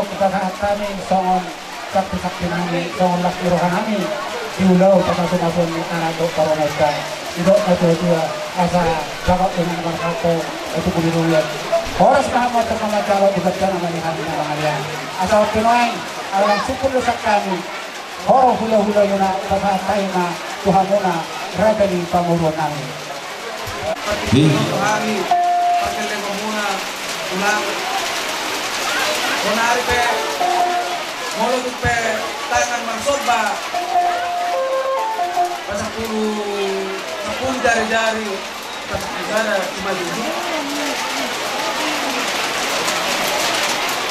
kita saat kami songon sakti-sakti nami songon laki rohan nami diulau pada sumasun anak dokter mereka itu dua asa jawab dengan berkata itu kuliruyan horas kamu terkena jalo dibaca nama di hari kalian asal pinoy alang sukun lusak kami horo hula-hula yuna pada taima tuhamuna rada di panguruan nami hari pakai lemona ulang Bonari pe, molo pe tangan marsoba, pasang sepuluh jari-jari, pasang negara cuma dulu.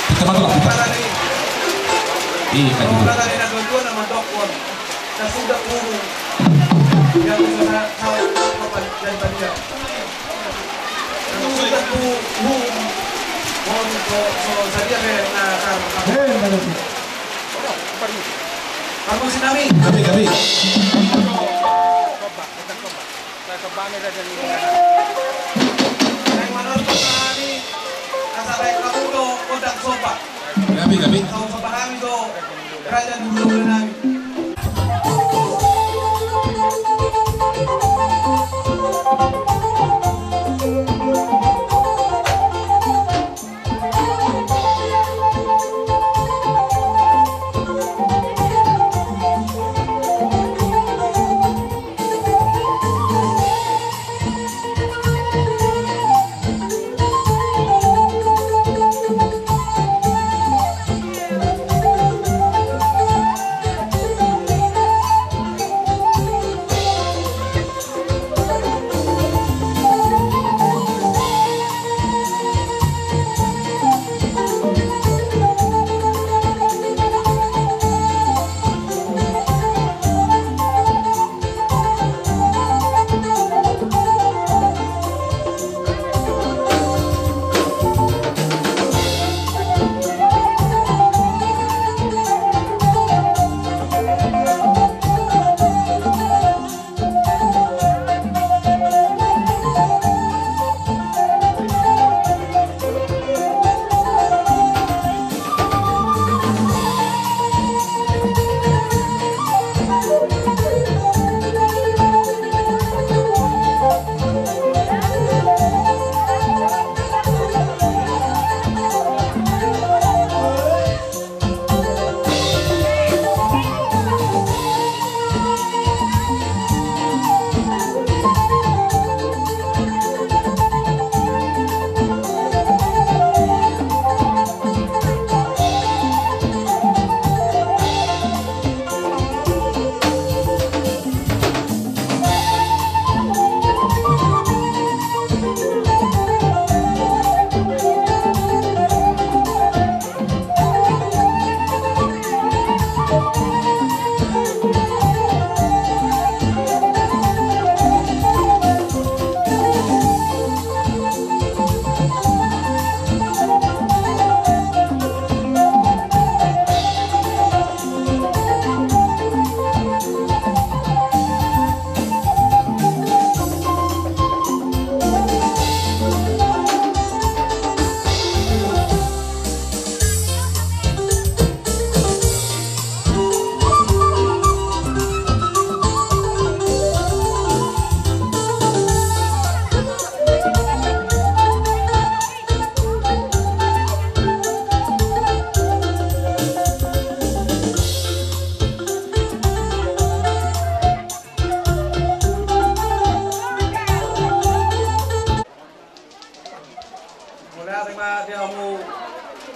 Kita bantu lah. Iya, kan juga. Kalau ada dua nama dokter, saya sudah urus. Dia sudah tahu apa dari dia. Sudah urus. Kamu si Nami. Gabi. Yang menurut kami, asal kamu do kodam sopa. Gabi. Kamu sopa kami do kerajaan dulu nami.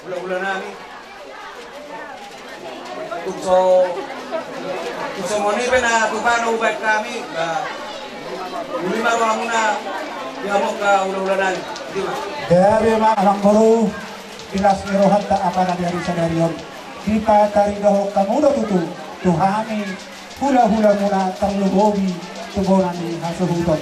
bulan-bulan nami kung monipe na tupano ubay kami ulima ruang muna diamok ka ulang-ulanan di ba? Dari alang baru bilas nirohan ta apa na dari sadarion kita taridaho kamuda tutu tuhami hula-hula muna terlubobi tubuhan ni hasuhuton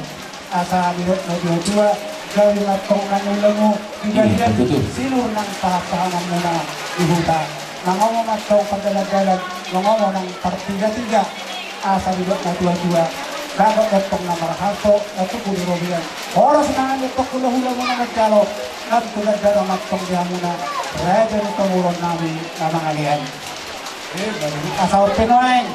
asa birot na dua dari matong kanulango bigyan sinur ng pahapahanan muna di huta nangawa matong pagdalag-dalag nangawa ng partiga-tiga asa birot na dua dapat potong nama hato itu kuli robian orang senang itu hula muna nagkalo at kagagaro matong dia muna raja nito uron namin na mga liyan asal Pinoy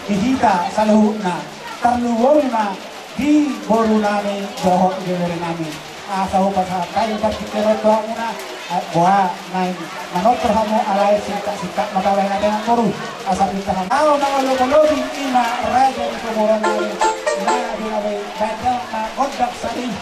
ihita sa luhut na terluwal na di boru namin dohot ibiberi namin asal pa sa kayo pagkikirot doang muna buah nain manotor hamo alay sika magaway natin ang puro asal pintahan tao na ulog-ulogin ima raja nito uron namin na binaway dadang na kodak sa rin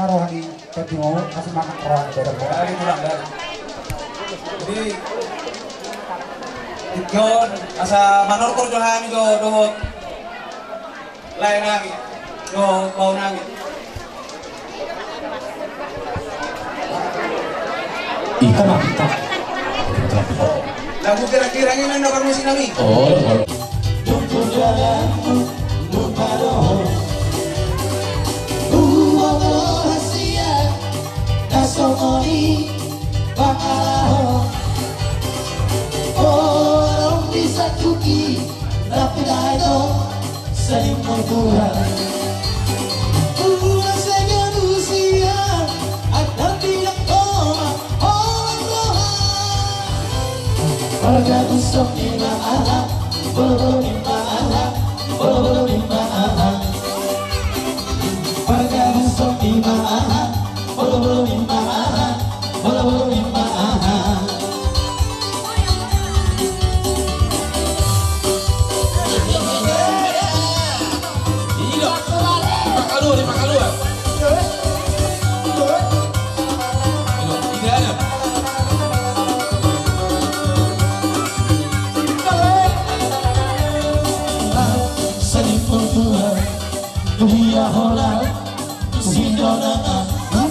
narohani kedua kasih makan orang dari pulang dari jadi John asa manortor Johan jo dohot lain lagi jo bau nangit Ika mantap. Lagu kira-kira ini main dokter musik nami. Oh. Somoni bakalaho orang bisa cuki tapi dah itu saling berkurang ulah saja manusia akan tidak koma orang Tuhan warga busuk di ma'alah bolo di ma'alah bolo di ma'alah warga busuk di ma'alah bolo di ma'alah bolo di ma'alah Dia hola si dona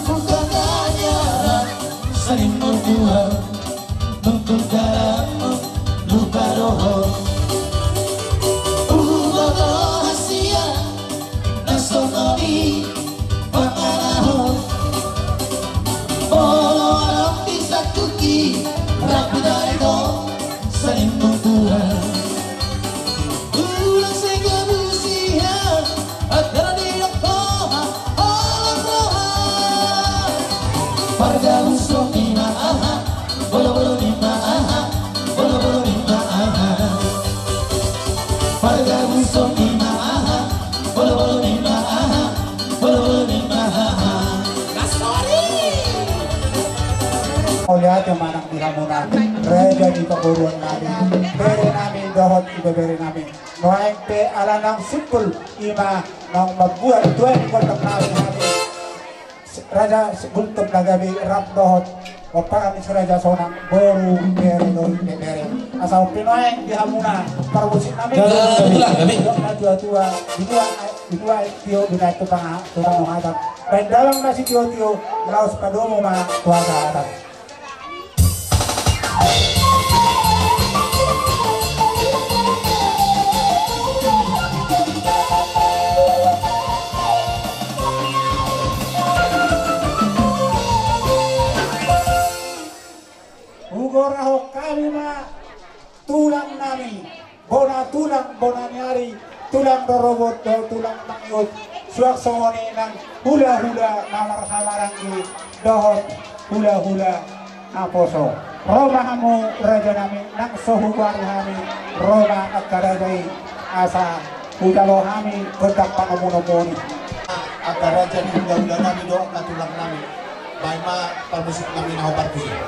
bukan hanya saling berjuang untuk dalam luka roho rahasia nasononi pakaraho orang bisa cuki rapi dari dong saling berjuang ulang sehingga berusia agar tidak koma orang Tuhan warga musuh di ma'aha bolo-bolo di ma'aha bolo-bolo di ma'aha warga musuh di ma'aha bolo-bolo di ma'aha bolo-bolo di ma'aha lihat yang manang dihamunan reja di pemburuan namin beri namin dohot ibeberi namin noaing pe ala nang simpul ima nang magbuhat tuwek kontak namin raja sebultum nagabi rap dohot wapakami si raja sonang boru beri dohot ibeberi asal Pinoy dihamunan parwusin namin dok na tua-tua itu tio binat tukang menghadap. Dan dalam nasi tio laos padomo ma tuaga atas. Ugoraho kami ma tulang nami, bona nyari, tulang dorobot, tulang mangyut, suak songoni ng hula-hula namar-hamarang di dohot hula-hula na poso. Roma hamu raja nami, nang sohugwari kami, Roma at karaday asa hudalo kami, kontak panamuno-muni. At raja ni hula-hula nami doon na tulang nami, may ma parmusik kami na hopartusin.